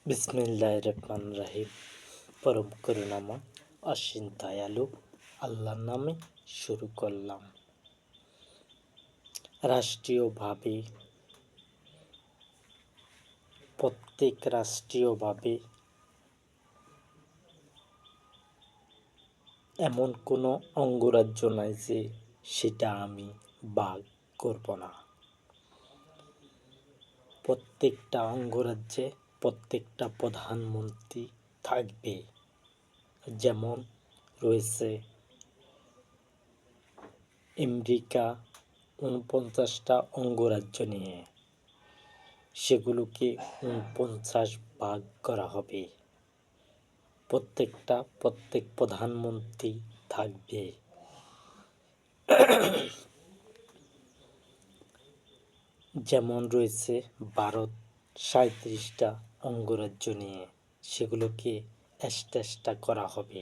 বিসমিল্লাহির রহমানির রহিম। পরম করুণাময় অসীম দয়ালু আল্লাহর নামে শুরু করলাম। রাষ্ট্রীয়ভাবে প্রত্যেক রাষ্ট্রীয়ভাবে এমন কোনো অঙ্গরাজ্য নাই যে সেটা আমি ভাগ করব না। প্রত্যেকটা অঙ্গরাজ্যে প্রত্যেকটা প্রধানমন্ত্রী থাকবে। যেমন রয়েছে আমেরিকা ৪৯টা অঙ্গরাজ্য নিয়ে, সেগুলোকে ৪৯ ভাগ করা হবে। প্রত্যেক প্রধানমন্ত্রী থাকবে। যেমন রয়েছে ভারত ৩৭টা অঙ্গরাজ্য নিয়ে, সেগুলোকে এক্সট্রা করা হবে।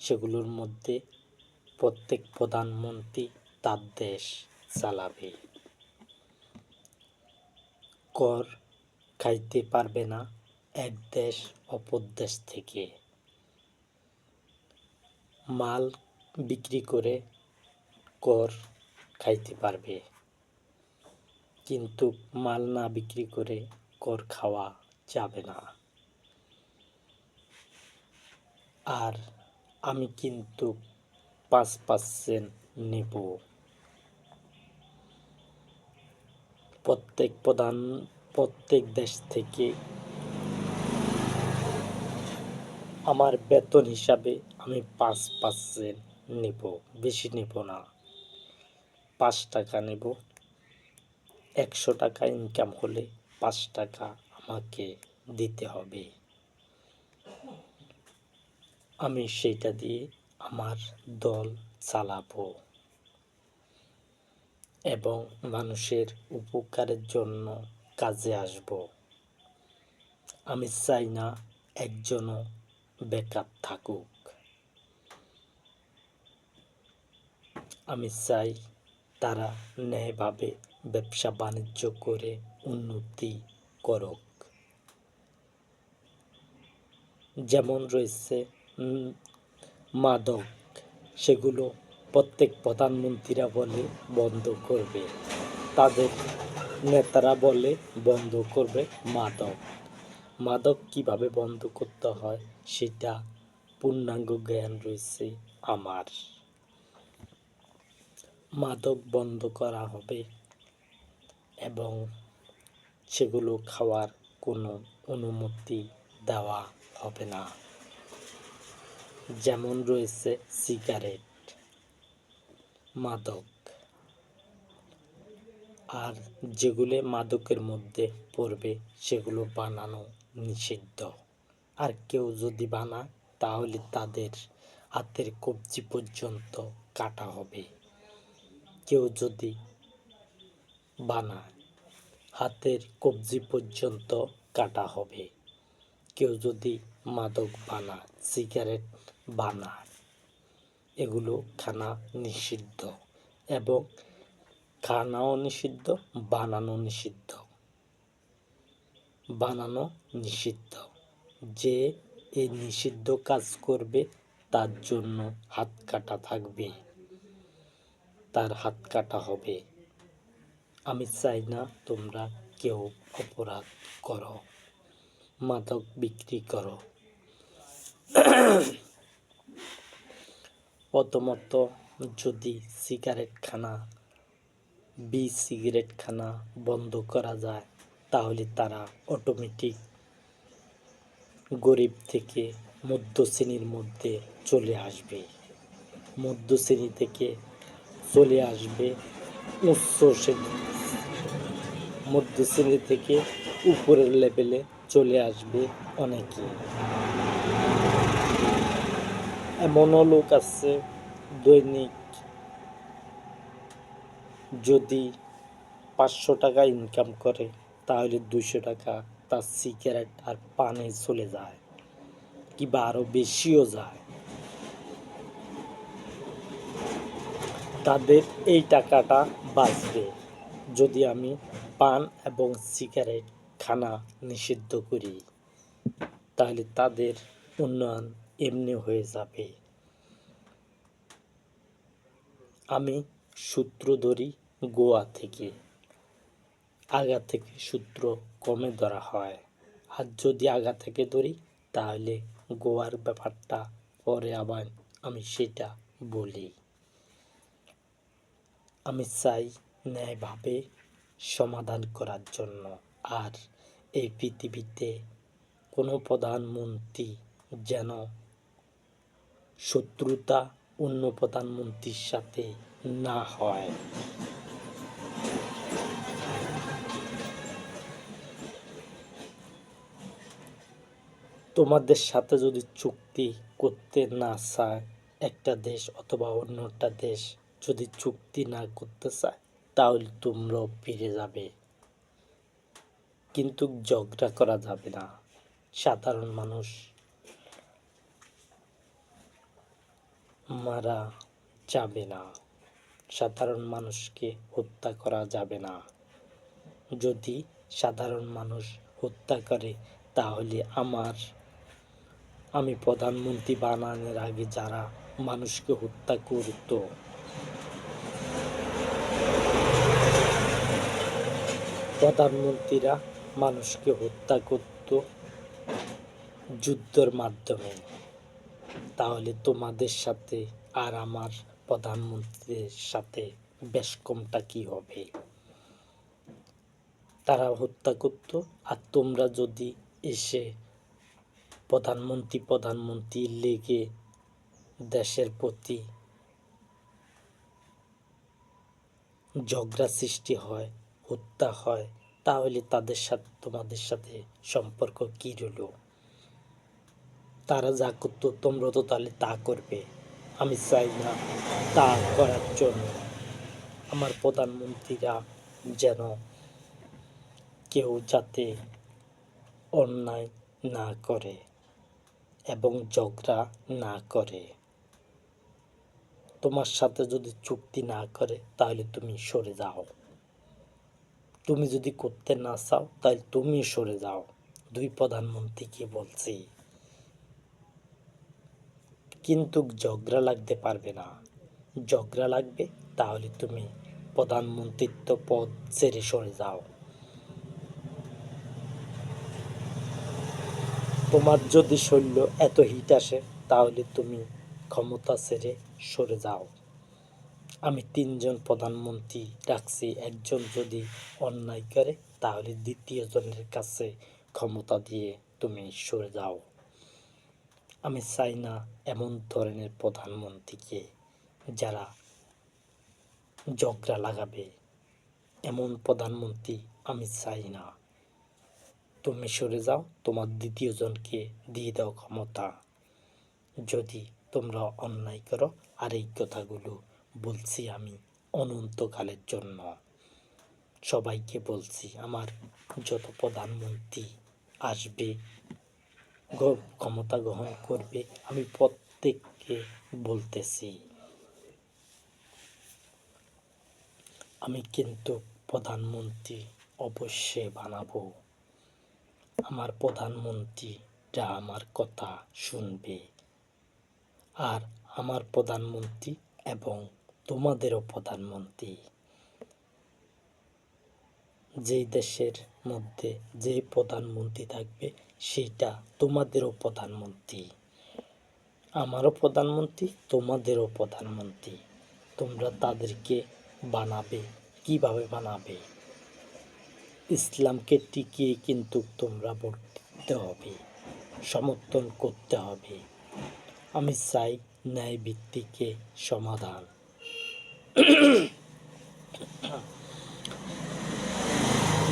সেগুলোর মধ্যে প্রত্যেক প্রধানমন্ত্রী তার দেশ চালাবে। কর খাইতে পারবে না এক দেশ অপর দেশ থেকে। মাল বিক্রি করে কর খাইতে পারবে, কিন্তু মাল না বিক্রি করে কর খাওয়া যাবে না। আর আমি কিন্তু ৫% নেব। প্রত্যেক দেশ থেকে আমার বেতন হিসাবে আমি ৫% নেব, বেশি নেব না। ৫ টাকা নেব। ১০০ টাকা ইনকাম হলে ৫ টাকা আমাকে দিতে হবে। আমি সেইটা দিয়ে আমার দল চালাবো এবং মানুষের উপকারের জন্য কাজে আসব। আমি চাই না একজনও বেকার থাকুক। আমি চাই তারা ন্যায়ভাবে ব্যবসা বাণিজ্য করে উন্নতি করুক। যেমন রয়েছে মাদক, সেগুলো প্রত্যেক প্রধানমন্ত্রীরা বলে বন্ধ করবে, তাদের নেতারা বলে বন্ধ করবে। মাদক কিভাবে বন্ধ করতে হয় সেটা পূর্ণাঙ্গ জ্ঞান রয়েছে আমার। মাদক বন্ধ করা হবে এবং সেগুলো খাওয়ার কোনো অনুমতি দেওয়া হবে না। যেমন রয়েছে সিগারেট, মাদক, আর যেগুলো মাদকের মধ্যে পড়বে সেগুলো বানানো নিষিদ্ধ। আর কেউ যদি বানায় তাহলে তাদের হাতের কবজি পর্যন্ত কাটা হবে। কেউ যদি বানায় হাতের কবজি পর্যন্ত কাটা হবে। কেউ যদি মাদক বানায়, সিগারেট বানায়, এগুলো খানা নিষিদ্ধ। এবং খানাও নিষিদ্ধ, বানানো নিষিদ্ধ। যে এই নিষিদ্ধ কাজ করবে তার জন্য হাত কাটা থাকবে, তার হাত কাটা হবে। আমি চাই না তোমরা কেউ অপরাধ করো, মাদক বিক্রি করো। প্রথমত যদি সিগারেট খানা বন্ধ করা যায় তাহলে তারা অটোমেটিক গরিব থেকে মধ্য শ্রেণীর মধ্যে চলে আসবে। মধ্য শ্রেণী থেকে চলে আসবে উচ্চ শ্রেণী, মধ্য শ্রেণী থেকে উপরের লেভেলে চলে আসবে অনেকে। এমনও লোক আছে দৈনিক যদি ৫০০ টাকা ইনকাম করে তাহলে ২০০ টাকা তার সিগারেট আর পানে চলে যায়, কিংবা আরও বেশিও যায়। তাদের এই টাকাটা বাঁচবে যদি আমি পান এবং সিগারেট খানা নিষিদ্ধ করি, তাহলে তাদের উন্নয়ন এমনি হয়ে যাবে। আমি সূত্র ধরি গোয়া থেকে, আগা থেকে সূত্র কমে ধরা হয়। আর যদি আগা থেকে ধরি তাহলে গোয়ার ব্যাপারটা পরে আবার আমি সেটা বলি। আমি চাই ন্যায়ভাবে সমাধান করার জন্য। আর এই পৃথিবীতে কোনো প্রধানমন্ত্রী যেন শত্রুতা অন্য প্রধানমন্ত্রীর সাথে না হয়। তোমাদের সাথে যদি চুক্তি করতে না চায় একটা দেশ অথবা অন্য একটা দেশ যদি চুক্তি না করতে চায় তাহলে তোমরাও ফিরে যাবে, কিন্তু ঝগড়া করা যাবে না। সাধারণ মানুষ মারা যাবে না, সাধারণ মানুষকে হত্যা করা যাবে না। যদি সাধারণ মানুষ হত্যা করে তাহলে আমি প্রধানমন্ত্রী বানানোর আগে যারা মানুষকে হত্যা করত, প্রধানমন্ত্রীরা মানুষকে হত্যা করত যুদ্ধের মাধ্যমে, তাহলে তোমাদের সাথে আর আমার প্রধানমন্ত্রীর সাথে বেশ কমটা কি হবে? তারা হত্যা করত, আর তোমরা যদি এসে প্রধানমন্ত্রী লেগে দেশের প্রতি ঝগড়া সৃষ্টি হয়, হত্যা হয়, তাহলে তাদের সাথে তোমাদের সাথে সম্পর্ক কি রইল? তারা যা করতো তোমরা তো তাহলে তা করবে। আমি চাই না তা করার জন্য। আমার প্রধানমন্ত্রীরা যেন কেউ যাতে অন্যায় না করে এবং ঝগড়া না করে। তোমার সাথে যদি চুক্তি না করে তাহলে তুমি সরে যাও, তুমি যদি করতে না চাও তাহলে তুমি সরে যাও। দুই প্রধানমন্ত্রীকে বলছি, কিন্তু ঝগড়া লাগতে পারবে না। ঝগড়া লাগবে তাহলে তুমি প্রধানমন্ত্রিত্ব পদ ছেড়ে সরে যাও। তোমার যদি শরীর এত হিট আসে তাহলে তুমি ক্ষমতা ছেড়ে সরে যাও। আমি 3 জন প্রধানমন্ত্রী রাখছি, একজন যদি অন্যায় করে তাহলে দ্বিতীয় জনের কাছে ক্ষমতা দিয়ে তুমি সরে যাও। আমি চাই না এমন ধরনের প্রধানমন্ত্রীকে যারা ঝগড়া লাগাবে, এমন প্রধানমন্ত্রী আমি চাই না। তুমি সরে যাও, তোমার দ্বিতীয় জনকে দিয়ে দাও ক্ষমতা, যদি তোমরা অন্যায় করো। আর এই কথাগুলো বলছি আমি অনন্তকালের জন্য, সবাইকে বলছি। আমার যত প্রধানমন্ত্রী আসবে, ক্ষমতা গ্রহণ করবে, আমি প্রত্যেককে বলতেছি আমি কিন্তু প্রধানমন্ত্রী অবশ্যই বানাবো। আমার প্রধানমন্ত্রীরা আমার কথা শুনবে। আর আমার প্রধানমন্ত্রী এবং তোমাদেরও প্রধানমন্ত্রী, যেই দেশের মধ্যে যে প্রধানমন্ত্রী থাকবে সেইটা তোমাদেরও প্রধানমন্ত্রী, আমারও প্রধানমন্ত্রী, তোমাদেরও প্রধানমন্ত্রী। তোমরা তাদেরকে বানাবে, কিভাবে বানাবে? ইসলামকে টিকিয়ে কিন্তু তোমরা ভোট দিতে হবে, সমর্থন করতে হবে। আমি চাই ন্যায় ভিত্তিকে সমাধান,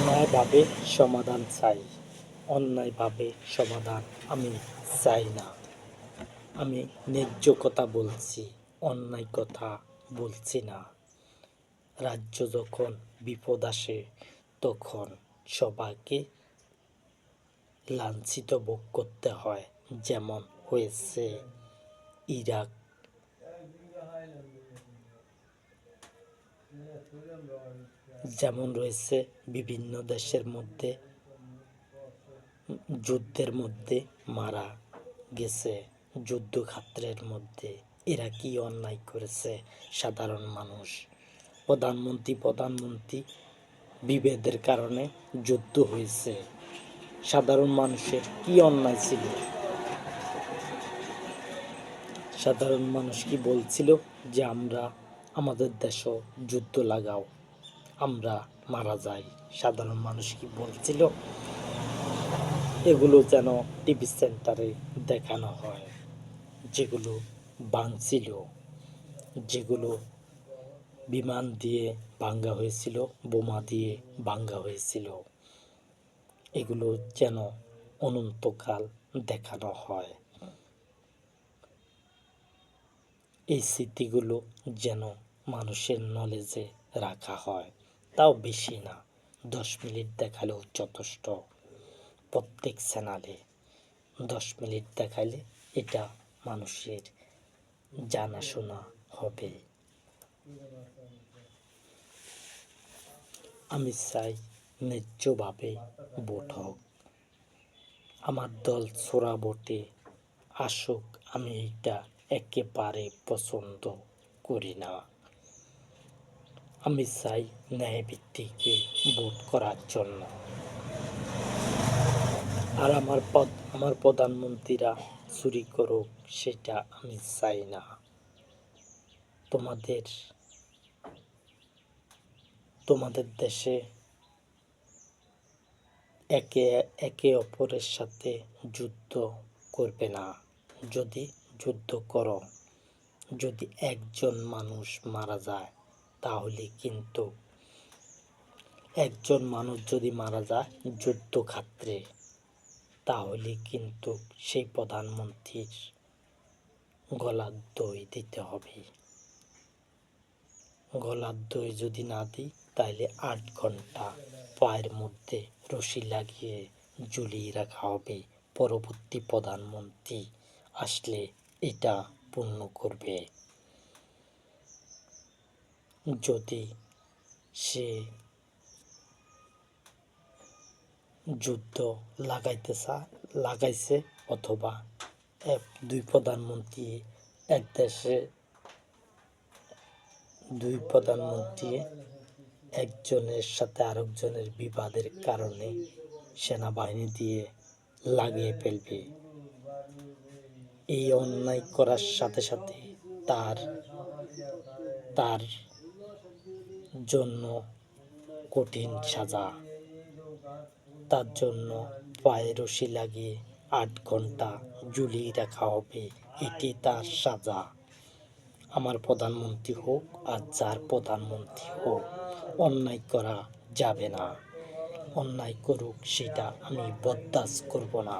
ন্যায়ভাবে সমাধান চাই, অন্যায়ভাবে সমাধান আমি চাই না। আমি ন্যায্য কথা বলছি, অন্যায় কথা বলছি না। রাজ্য যখন বিপদ আসে তখন সবাইকে লাঞ্ছিত ভোগ করতে হয়, যেমন হয়েছে ইরাক, যেমন রয়েছে বিভিন্ন দেশের মধ্যে যুদ্ধের মধ্যে মারা গেছে, যুদ্ধক্ষেত্রের মধ্যে। এরা কি অন্যায় করেছে? সাধারণ মানুষ, প্রধানমন্ত্রী বিভেদের কারণে যুদ্ধ হয়েছে। সাধারণ মানুষের কি অন্যায় ছিল? সাধারণ মানুষ কি বলছিল যে আমরা আমাদের দেশও যুদ্ধ লাগাও, আমরা মারা যাই? সাধারণ মানুষ কি বলছিল? এগুলো যেন টিভি সেন্টারে দেখানো হয়, যেগুলো ভাঙছিল, যেগুলো বিমান দিয়ে ভাঙ্গা হয়েছিল, বোমা দিয়ে ভাঙ্গা হয়েছিল, এগুলো যেন অনন্তকাল দেখানো হয়। এই স্মৃতিগুলো যেন মানুষের নলেজে রাখা হয়, তাও বেশি না, 10 মিনিট দেখালেও যথেষ্ট। প্রত্যেক চ্যানেলে 10 মিনিট দেখাইলে এটা মানুষের জানাশোনা হবে। আমি চাই ন্যায্যভাবে ভোট হোক, আমার দল চোরা ভোটে আসুক, আমি এটা একেবারে পছন্দ করি না। আমি চাই ন্যায়ভিত্তিকে ভোট করার জন্য। আর আমার প্রধানমন্ত্রীরা চুরি করুক, সেটা আমি চাই না। তোমাদের দেশে একে অপরের সাথে যুদ্ধ করবে না। যদি যুদ্ধ করো, যদি একজন মানুষ মারা যায়, তাহলে কিন্তু একজন মানুষ যদি মারা যায় যুদ্ধক্ষেত্রে, তাহলে কিন্তু সেই প্রধানমন্ত্রীর গলার দই দিতে হবে। গলার দই যদি না দিই, তাহলে 8 ঘন্টা পায়ের মধ্যে রশি লাগিয়ে ঝুলিয়ে রাখা হবে। পরবর্তী প্রধানমন্ত্রী আসলে এটা পূর্ণ করবে। যদি সে যুদ্ধ লাগাইছে, অথবা দুই প্রধানমন্ত্রী এক দেশে, দুই প্রধানমন্ত্রী একজনের সাথে আরেকজনের বিবাদের কারণে সেনাবাহিনী দিয়ে লাগিয়ে ফেলবে। এই অন্যায় করার সাথে সাথে তার জন্য কঠিন সাজা, তার জন্য পায়ে রশি লাগিয়ে 8 ঘন্টা ঝুলিয়ে রাখা হবে। এটি তার সাজা। আমার প্রধানমন্ত্রী হোক আর যার প্রধানমন্ত্রী হোক, অন্যায় করা যাবে না। অন্যায় করুক, সেটা আমি বরদাস্ত করব না।